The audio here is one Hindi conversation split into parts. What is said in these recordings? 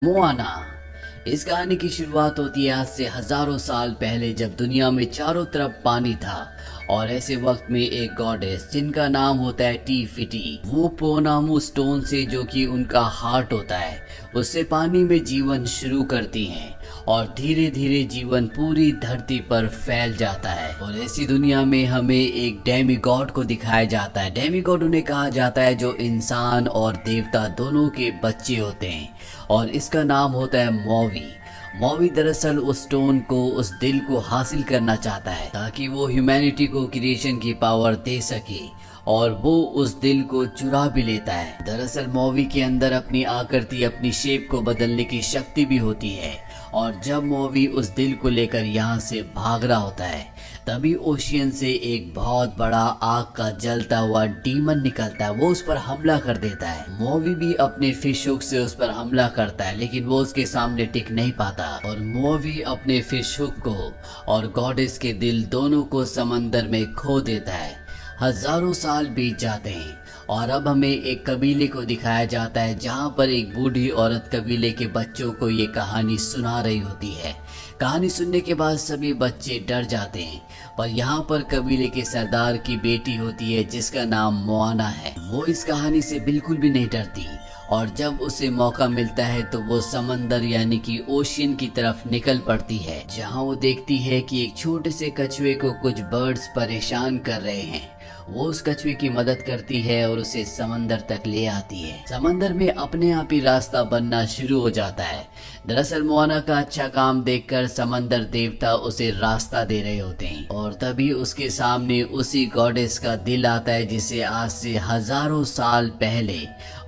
मोआना। इस कहानी की शुरुआत होती है आज से हजारों साल पहले, जब दुनिया में चारों तरफ पानी था और ऐसे वक्त में एक गॉडेस जिनका नाम होता है टीफिटी, वो पोनामू स्टोन से, जो कि उनका हार्ट होता है, उससे पानी में जीवन शुरू करती हैं और धीरे धीरे जीवन पूरी धरती पर फैल जाता है। और ऐसी दुनिया में हमें एक डेमी गॉड को दिखाया जाता है। डेमी गॉड उन्हें कहा जाता है जो इंसान और देवता दोनों के बच्चे होते हैं, और इसका नाम होता है मौवी। मौवी दरअसल उस स्टोन को, उस दिल को हासिल करना चाहता है ताकि वो ह्यूमैनिटी को क्रिएशन की पावर दे सके, और वो उस दिल को चुरा भी लेता है। दरअसल मौवी के अंदर अपनी आकृति, अपनी शेप को बदलने की शक्ति भी होती है, और जब मौवी उस दिल को लेकर यहाँ से भाग रहा होता है, तभी ओशियन से एक बहुत बड़ा आग का जलता हुआ डीमन निकलता है। वो उस पर हमला कर देता है। मौवी भी अपने फिश हुक से उस पर हमला करता है, लेकिन वो उसके सामने टिक नहीं पाता, और मौवी अपने फिश हुक को और गॉडेस के दिल दोनों को समंदर में खो देता है। हजारों साल बीत जाते हैं और अब हमें एक कबीले को दिखाया जाता है, जहाँ पर एक बूढ़ी औरत कबीले के बच्चों को ये कहानी सुना रही होती है। कहानी सुनने के बाद सभी बच्चे डर जाते हैं, पर यहाँ पर कबीले के सरदार की बेटी होती है जिसका नाम मोआना है। वो इस कहानी से बिल्कुल भी नहीं डरती, और जब उसे मौका मिलता है तो वो समंदर यानी कि ओशियन की तरफ निकल पड़ती है, जहाँ वो देखती है कि एक छोटे से कछुए को कुछ बर्ड्स परेशान कर रहे हैं। वो उस कछुए की मदद करती है और उसे समंदर तक ले आती है। समंदर में अपने आप ही रास्ता बनना शुरू हो जाता है। दरअसल मोआना का अच्छा काम देखकर समंदर देवता उसे रास्ता दे रहे होते हैं, और तभी उसके सामने उसी गॉडेस का दिल आता है जिसे आज से हजारों साल पहले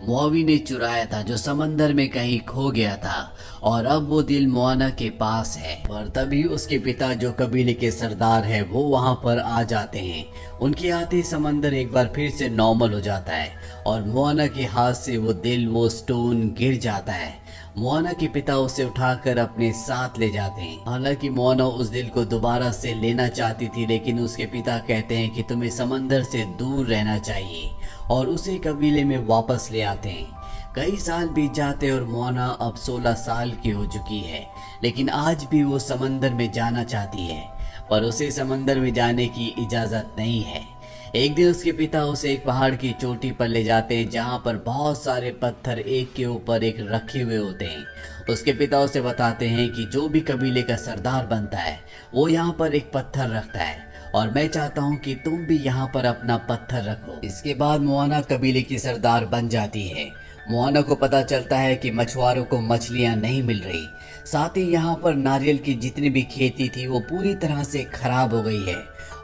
मौवी ने चुराया था, जो समंदर में कहीं खो गया था, और अब वो दिल मोआना के पास है। और तभी उसके पिता, जो कबीले के सरदार है, वो वहाँ पर आ जाते हैं। उनके आते ही समंदर एक बार फिर से नॉर्मल हो जाता है, और मोआना के हाथ से वो दिल, वो स्टोन गिर जाता है। मोआना के पिता उसे उठाकर अपने साथ ले जाते हैं। हालांकि मोआना उस दिल को दोबारा से लेना चाहती थी, लेकिन उसके पिता कहते हैं कि तुम्हें समंदर से दूर रहना चाहिए, और उसे कबीले में वापस ले आते हैं। कई साल बीत जाते और मोआना अब 16 साल की हो चुकी है, लेकिन आज भी वो समंदर में जाना चाहती है, पर उसे समंदर में जाने की इजाजत नहीं है। एक दिन उसके पिता उसे एक पहाड़ की चोटी पर ले जाते हैं, जहाँ पर बहुत सारे पत्थर एक के ऊपर एक रखे हुए होते हैं। उसके पिता उसे बताते हैं कि जो भी कबीले का सरदार बनता है, वो यहाँ पर एक पत्थर रखता है, और मैं चाहता हूँ कि तुम भी यहाँ पर अपना पत्थर रखो। इसके बाद मोआना कबीले की सरदार बन जाती है। मोआना को पता चलता है कि मछुआरों को मछलियाँ नहीं मिल रही, साथ ही यहाँ पर नारियल की जितनी भी खेती थी वो पूरी तरह से खराब हो गई है।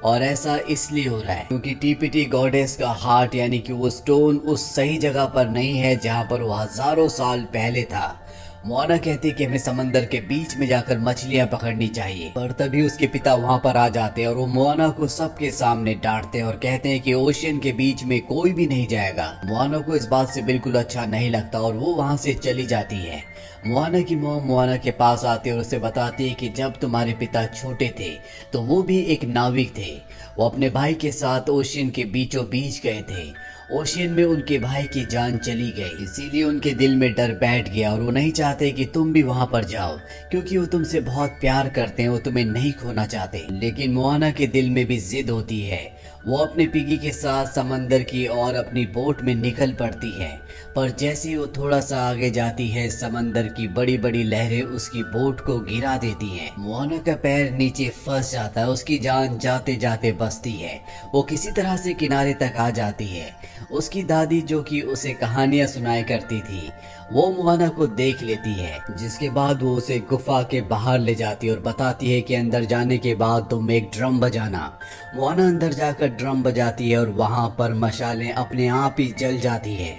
और ऐसा इसलिए हो रहा है क्योंकि टीपीटी गॉडेस का हार्ट यानी कि वो स्टोन उस सही जगह पर नहीं है जहाँ पर वो हजारों साल पहले था। मोआना कहती है कि हमें समंदर के बीच में जाकर मछलियां पकड़नी चाहिए, पर तभी उसके पिता वहां पर आ जाते हैं और वो मोआना को सबके सामने डांटते हैं और कहते हैं कि ओशियन के बीच में कोई भी नहीं जाएगा। मोआना को इस बात से बिल्कुल अच्छा नहीं लगता और वो वहां से चली जाती है। मोआना की मॉम मोआना के पास आती है और उसे बताती है कि जब तुम्हारे पिता छोटे थे तो वो भी एक नाविक थे। वो अपने भाई के साथ ओशियन के बीचों बीच गए थे। ओशियन में उनके भाई की जान चली गई, इसीलिए उनके दिल में डर बैठ गया और वो नहीं चाहते कि तुम भी वहां पर जाओ, क्योंकि वो तुमसे बहुत प्यार करते हैं, वो तुम्हें नहीं खोना चाहते। लेकिन मोआना के दिल में भी जिद होती है। वो अपने पिगी के साथ समंदर की ओर अपनी बोट में निकल पड़ती है, पर जैसे ही वो थोड़ा सा आगे जाती है, समंदर की बड़ी बड़ी लहरें उसकी बोट को गिरा देती हैं। मोआना का पैर नीचे फंस जाता है, उसकी जान जाते जाते बचती है। वो किसी तरह से किनारे तक आ जाती है। उसकी दादी, जो कि उसे कहानियां सुनाया करती थी, वो मोआना को देख लेती है, जिसके बाद वो उसे गुफा के बाहर ले जाती है और बताती है कि अंदर जाने के बाद तुम एक ड्रम बजाना। मोआना अंदर जाकर ड्रम बजाती है और वहां पर मशालें अपने आप ही जल जाती है।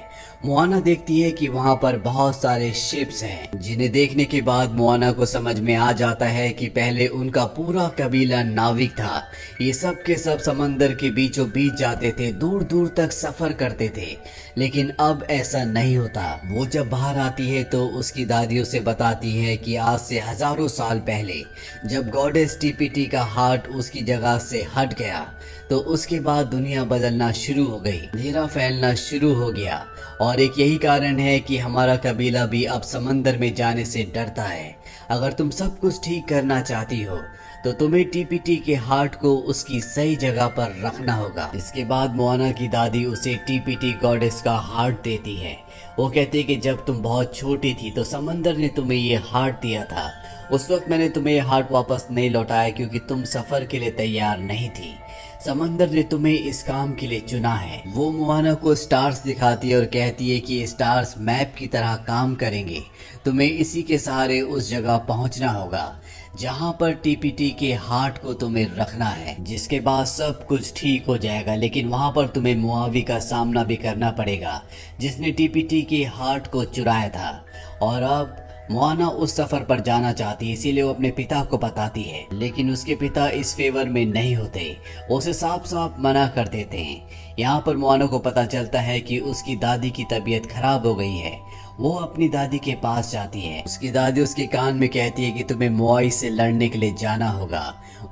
मोआना देखती है कि वहां पर बहुत सारे शिप्स हैं, जिन्हें देखने के बाद मोआना को समझ में आ जाता है कि पहले उनका पूरा कबीला नाविक था। ये सब के सब समंदर के बीचों बीच जाते थे, दूर दूर तक सफर करते थे, लेकिन अब ऐसा नहीं होता। वो जब बाहर आती है तो उसकी दादी उसे बताती है कि आज से हजारों साल पहले जब गॉडेस टीपीटी का हार्ट उसकी जगह से हट गया, तो उसके बाद दुनिया बदलना शुरू हो गई, अंधेरा फैलना शुरू हो गया और एक यही कारण है कि हमारा कबीला भी अब समंदर में जाने से डरता है। अगर तुम सब कुछ ठीक करना चाहती हो तो तुम्हें टीपीटी के हार्ट को उसकी सही जगह पर रखना होगा। इसके बाद मोआना की दादी उसे टीपीटी गॉडेस का हार्ट देती है। वो कहती है कि जब तुम बहुत छोटी थी तो समंदर ने तुम्हें ये हार्ट दिया था। उस वक्त मैंने तुम्हें ये हार्ट वापस नहीं लौटाया क्योंकि तुम सफर के लिए तैयार नहीं थी। समंदर ने तुम्हें इस काम के लिए चुना है। वो मोआना को स्टार्स दिखाती है और कहती है कि स्टार्स मैप की तरह काम करेंगे। तुम्हें इसी के सहारे उस जगह पहुंचना होगा जहां पर टीपीटी के हार्ट को तुम्हें रखना है, जिसके बाद सब कुछ ठीक हो जाएगा। लेकिन वहां पर तुम्हें मुआवी का सामना भी करना पड़ेगा जिसने टीपीटी के हार्ट को चुराया था। और अब मोआना उस सफर पर जाना चाहती है, इसीलिए वो अपने पिता को बताती है। लेकिन उसके पिता इस फेवर में नहीं होते, वो उसे साफ साफ मना कर देते हैं। यहाँ पर मोआना को पता चलता है कि उसकी दादी की तबीयत खराब हो गई है। वो अपनी दादी के पास जाती है। उसकी दादी उसके कान में कहती है कि तुम्हें मोआई से लड़ने के लिए जाना होगा।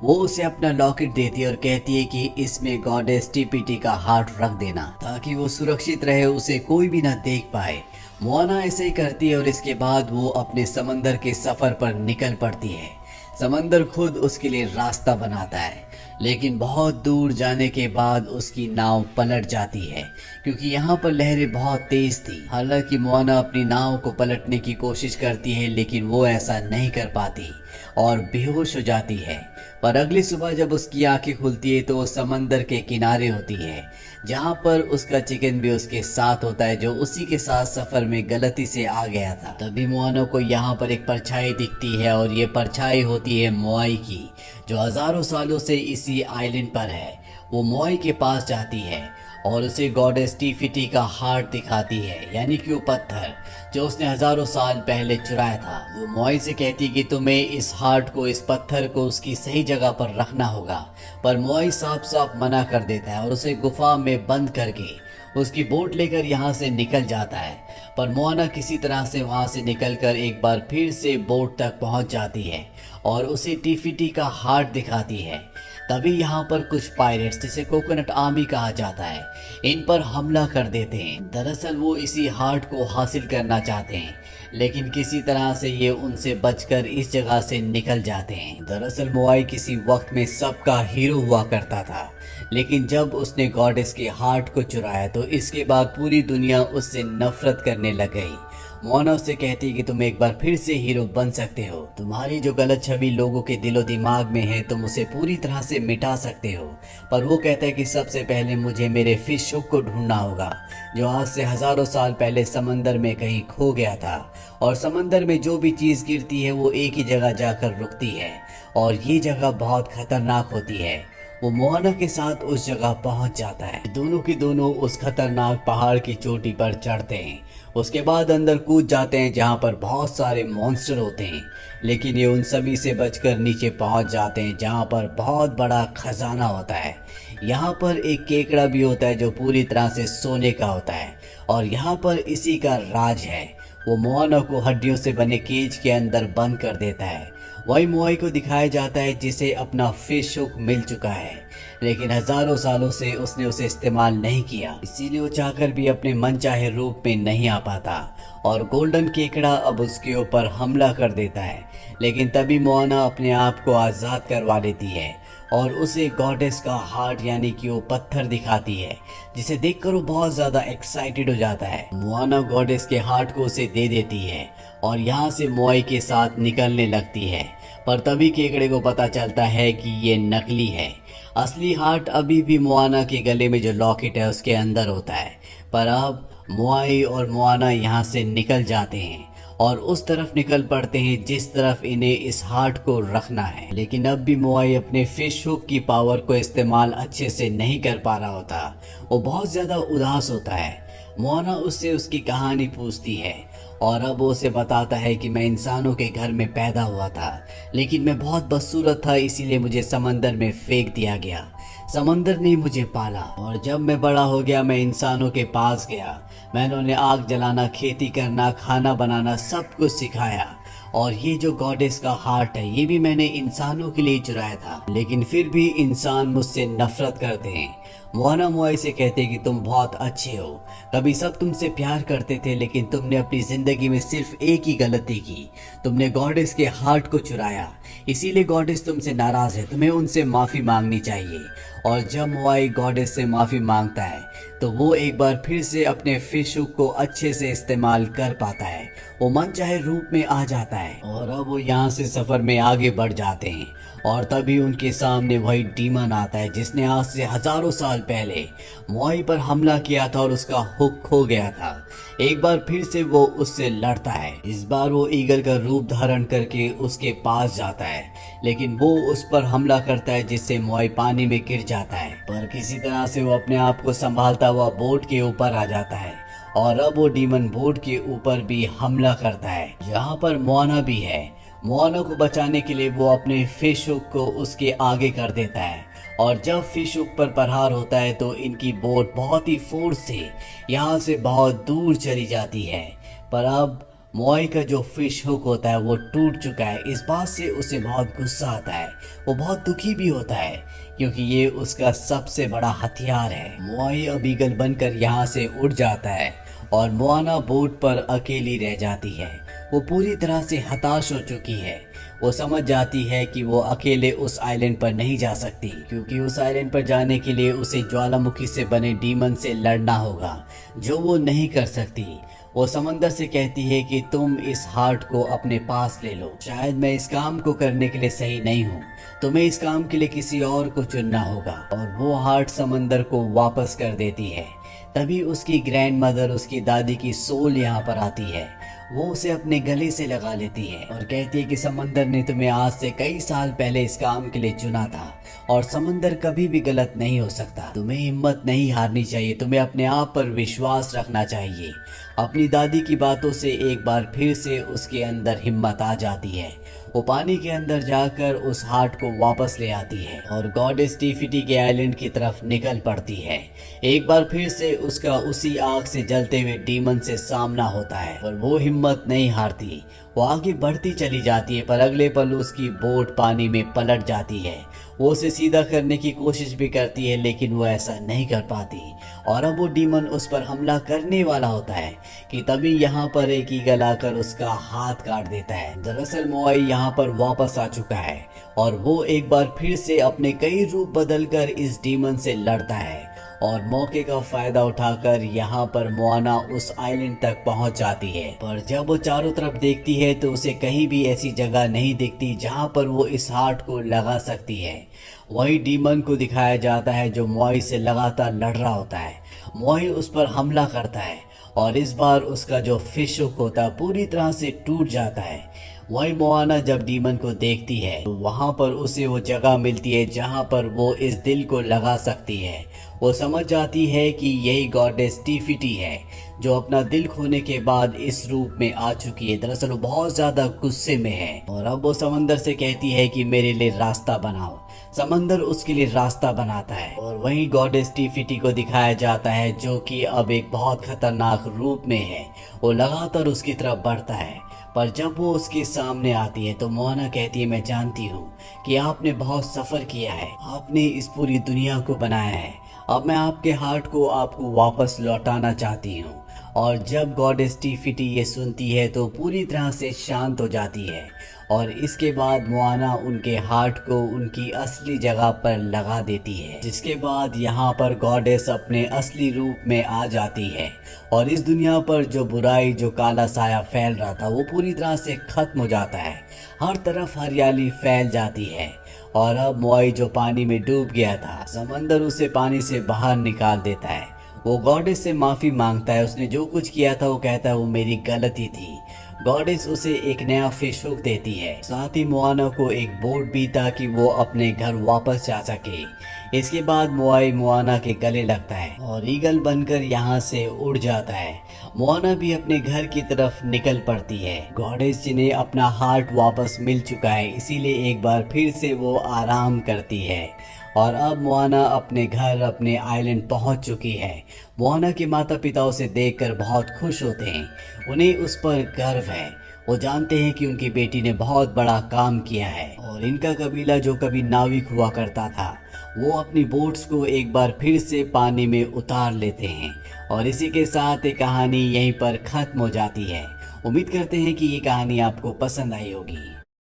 वो उसे अपना लॉकेट देती है और कहती है कि इसमें गॉडेस टीपीटी का हार्ट रख देना ताकि वो सुरक्षित रहे, उसे कोई भी ना देख पाए। मोआना ऐसे ही करती है और इसके बाद वो अपने समंदर के सफर पर निकल पड़ती है। समंदर खुद उसके लिए रास्ता बनाता है, लेकिन बहुत दूर जाने के बाद उसकी नाव पलट जाती है क्योंकि यहाँ पर लहरें बहुत तेज थी। हालांकि मोआना अपनी नाव को पलटने की कोशिश करती है लेकिन वो ऐसा नहीं कर पाती और बेहोश हो जाती है। पर अगली सुबह जब उसकी आंखें खुलती है तो वो समंदर के किनारे होती है जहाँ पर उसका चिकन भी उसके साथ होता है जो उसी के साथ सफर में गलती से आ गया था। तभी मोआना को यहाँ पर एक परछाई दिखती है और ये परछाई होती है मोआई की, जो हजारों सालों से इसी आइलैंड पर है। वो मोआई के पास जाती है और उसे गॉडेस टीफिटी का हार्ट दिखाती है, यानी कि वो पत्थर जो उसने हजारों साल पहले चुराया था। वो मोआई से कहती कि तुम्हें इस हार्ट को, इस पत्थर को उसकी सही जगह पर रखना होगा। पर मोआई साफ साफ मना कर देता है और उसे गुफा में बंद करके उसकी बोट लेकर यहाँ से निकल जाता है। पर मोआना किसी तरह से वहाँ से निकलकर एक बार फिर से बोट तक पहुँच जाती है और उसे टीफिटी का हार्ट दिखाती है। तभी यहाँ पर कुछ पायरेट्स, जिसे कोकोनट आर्मी कहा जाता है, इन पर हमला कर देते हैं। दरअसल वो इसी हार्ट को हासिल करना चाहते हैं, लेकिन किसी तरह से ये उनसे बचकर इस जगह से निकल जाते हैं। दरअसल मोआई किसी वक्त में सबका हीरो हुआ करता था, लेकिन जब उसने गॉडेस के हार्ट को चुराया तो इसके बाद पूरी दुनिया उससे नफरत करने लग गई। मोआना उससे कहती है कि तुम एक बार फिर से हीरो बन सकते हो। तुम्हारी जो गलत छवि लोगों के दिलो दिमाग में है तुम उसे पूरी तरह से मिटा सकते हो। पर वो कहता है कि सबसे पहले मुझे मेरे फिश हुक को ढूंढना होगा जो आज से हजारों साल पहले समंदर में कहीं खो गया था। और समंदर में जो भी चीज गिरती है वो एक ही जगह जाकर रुकती है और ये जगह बहुत खतरनाक होती है। वो मोआना के साथ उस जगह पहुंच जाता है। दोनों के दोनों उस खतरनाक पहाड़ की चोटी पर चढ़ते हैं। उसके बाद अंदर कूद जाते हैं जहां पर बहुत सारे मॉन्स्टर होते हैं, लेकिन ये उन सभी से बचकर नीचे पहुंच जाते हैं जहां पर बहुत बड़ा खजाना होता है। यहाँ पर एक केकड़ा भी होता है जो पूरी तरह से सोने का होता है और यहाँ पर इसी का राज है। वो मोआना को हड्डियों से बने केज के अंदर बंद कर देता है। वही मोआई को दिखाया जाता है जिसे अपना फिश हुक मिल चुका है, लेकिन हजारों सालों से उसने उसे इस्तेमाल नहीं किया, इसीलिए वो चाहकर भी अपने मनचाहे रूप में नहीं आ पाता और गोल्डन केकड़ा अब उसके ऊपर हमला कर देता है। लेकिन तभी मोआना अपने आप को आजाद करवा लेती है और उसे गॉडेस का हार्ट यानी कि वो पत्थर दिखाती है, जिसे देखकर वो बहुत ज्यादा एक्साइटेड हो जाता है। मोआना गॉडेस के हार्ट को उसे दे देती है और यहाँ से मोआई के साथ निकलने लगती है। पर तभी केकड़े को पता चलता है कि ये नकली है। असली हार्ट अभी भी मोआना के गले में जो लॉकेट है उसके अंदर होता है। पर अब मोआई और मोआना यहाँ से निकल जाते हैं और उस तरफ निकल पड़ते हैं जिस तरफ इन्हें इस हार्ट को रखना है। लेकिन अब भी मोआई अपने फिश हुक की पावर को इस्तेमाल अच्छे से नहीं कर पा रहा होता। वो बहुत ज्यादा उदास होता है। मोआना उससे उसकी कहानी पूछती है और अब वो उसे बताता है कि मैं इंसानों के घर में पैदा हुआ था, लेकिन मैं बहुत बदसूरत था, इसीलिए मुझे समंदर में फेंक दिया गया। समंदर ने मुझे पाला और जब मैं बड़ा हो गया मैं इंसानों के पास गया। मैंने उन्हें आग जलाना, खेती करना, खाना बनाना सब कुछ सिखाया। और ये जो गॉडेस का हार्ट है ये भी मैंने इंसानों के लिए चुराया था, लेकिन फिर भी इंसान मुझसे नफरत करते हैं। मोआना मोआई से कहते कि तुम बहुत अच्छे हो, कभी सब तुमसे प्यार करते थे, लेकिन तुमने अपनी जिंदगी में सिर्फ एक ही गलती की, तुमने गॉडेस के हार्ट को चुराया, इसीलिए गॉडेस तुमसे नाराज है, तुम्हें उनसे माफी मांगनी चाहिए। और जब मोआई गॉडेस से माफी मांगता है तो वो एक बार फिर से अपने फिश हुक को अच्छे से इस्तेमाल कर पाता है, वो मन चाहे रूप में आ जाता है। और अब वो यहाँ से सफर में आगे बढ़ जाते हैं और तभी उनके सामने वही डीमन आता है जिसने आज से हजारों साल पहले मोआई पर हमला किया था और उसका हुक खो गया था। एक बार फिर से वो उससे लड़ता है, इस बार वो ईगल का रूप धारण करके उसके पास जाता है, लेकिन वो उस पर हमला करता है जिससे मोआई पानी में गिर जाता है। पर किसी तरह से वो अपने आप को संभालता हुआ बोट के ऊपर आ जाता है और अब वो डीमन बोट के ऊपर भी हमला करता है जहाँ पर मोआना भी है। मोआना को बचाने के लिए वो अपने फिश हुक को उसके आगे कर देता है और जब फिश हुक पर प्रहार होता है तो इनकी बोट बहुत ही फोर्स से यहाँ से बहुत दूर चली जाती है। पर अब मोआई का जो फिश हुक होता है वो टूट चुका है। इस बात से उसे बहुत गुस्सा आता है, वो बहुत दुखी भी होता है क्योंकि ये उसका सबसे बड़ा हथियार है। मोआई अब ईगल बनकर यहाँ से उड़ जाता है और मोआना बोट पर अकेली रह जाती है। वो पूरी तरह से हताश हो चुकी है, वो समझ जाती है कि वो अकेले उस आइलैंड पर नहीं जा सकती क्योंकि उस आइलैंड पर जाने के लिए उसे ज्वालामुखी से बने डीमन से लड़ना होगा, जो वो नहीं कर सकती। वो समंदर से कहती है कि तुम इस हार्ट को अपने पास ले लो, शायद मैं इस काम को करने के लिए सही नहीं हूँ, तुम्हें इस काम के लिए किसी और को चुनना होगा। और वो हार्ट समंदर को वापस कर देती है। तभी उसकी ग्रैंड मदर, उसकी दादी की सोल यहाँ पर आती है, वो उसे अपने गले से लगा लेती है और कहती है कि समंदर ने तुम्हें आज से कई साल पहले इस काम के लिए चुना था और समंदर कभी भी गलत नहीं हो सकता, तुम्हें हिम्मत नहीं हारनी चाहिए, तुम्हें अपने आप पर विश्वास रखना चाहिए। अपनी दादी की बातों से एक बार फिर से उसके अंदर हिम्मत आ जाती है। वो पानी के अंदर जाकर उस हार्ट को वापस ले आती है और गॉडेस टी-फिटी के आइलैंड की तरफ निकल पड़ती है। एक बार फिर से उसका उसी आग से जलते हुए डीमन से सामना होता है और वो हिम्मत नहीं हारती, वो आगे बढ़ती चली जाती है। पर अगले पल उसकी बोट पानी में पलट जाती है। वो उसे सीधा करने की कोशिश भी करती है लेकिन वो ऐसा नहीं कर पाती और अब वो डीमन उस पर हमला करने वाला होता है कि तभी यहाँ पर एक ईगल आकर उसका हाथ काट देता है। दरअसल मोआई यहाँ पर वापस आ चुका है और वो एक बार फिर से अपने कई रूप बदलकर इस डीमन से लड़ता है और मौके का फायदा उठाकर यहाँ पर मोआना उस आइलैंड तक पहुँच जाती है। पर जब वो चारों तरफ देखती है तो उसे कहीं भी ऐसी जगह नहीं दिखती जहाँ पर वो इस हार्ट को लगा सकती है। वही डीमन को दिखाया जाता है जो मोआई से लगातार लड़ रहा होता है। मोआई उस पर हमला करता है और इस बार उसका जो फिश हुक होता है पूरी तरह से टूट जाता है। वही मोआना जब डीमन को देखती है तो वहाँ पर उसे वो जगह मिलती है जहाँ पर वो इस दिल को लगा सकती है। वो समझ जाती है कि यही गॉडेस टी-फिटी है जो अपना दिल खोने के बाद इस रूप में आ चुकी है। दरअसल वो बहुत ज्यादा गुस्से में है और अब वो समंदर से कहती है कि मेरे लिए रास्ता बनाओ। समंदर उसके लिए रास्ता बनाता है और वहीं गॉडेस टी-फिटी को दिखाया जाता है जो कि अब एक बहुत खतरनाक रूप में है। वो लगातार उसकी तरफ बढ़ता है पर जब वो उसके सामने आती है तो मोआना कहती है मैं जानती हूँ कि आपने बहुत सफर किया है, आपने इस पूरी दुनिया को बनाया है, अब मैं आपके हार्ट को आपको वापस लौटाना चाहती हूँ। और जब गॉडेस टी-फिटी ये सुनती है तो पूरी तरह से शांत हो जाती है और इसके बाद मोआना उनके हार्ट को उनकी असली जगह पर लगा देती है, जिसके बाद यहाँ पर गॉडेस अपने असली रूप में आ जाती है और इस दुनिया पर जो बुराई, जो काला साया फैल रहा था वो पूरी तरह से खत्म हो जाता है। हर तरफ हरियाली फैल जाती है और अब मोआई जो पानी में डूब गया था, समंदर उसे पानी से बाहर निकाल देता है। वो गॉडेस से माफी मांगता है, उसने जो कुछ किया था वो कहता है वो मेरी गलती थी। गॉडेस उसे एक नया फिश हुक देती है, साथ ही मोआना को एक बोट भी ताकि वो अपने घर वापस जा सके। इसके बाद मोआई मोआना के गले लगता है और ईगल बनकर यहाँ से उड़ जाता है। मोआना भी अपने घर की तरफ निकल पड़ती है। गॉडेस जिन्हें अपना हार्ट वापस मिल चुका है इसीलिए एक बार फिर से वो आराम करती है और अब मोआना अपने घर, अपने आइलैंड पहुंच चुकी है। मोआना के माता पिता उसे देखकर बहुत खुश होते हैं, उन्हें उस पर गर्व है। वो जानते हैं कि उनकी बेटी ने बहुत बड़ा काम किया है और इनका कबीला जो कभी नाविक हुआ करता था वो अपनी बोट्स को एक बार फिर से पानी में उतार लेते हैं। और इसी के साथ ये कहानी यहीं पर खत्म हो जाती है। उम्मीद करते हैं कि ये कहानी आपको पसंद आई होगी।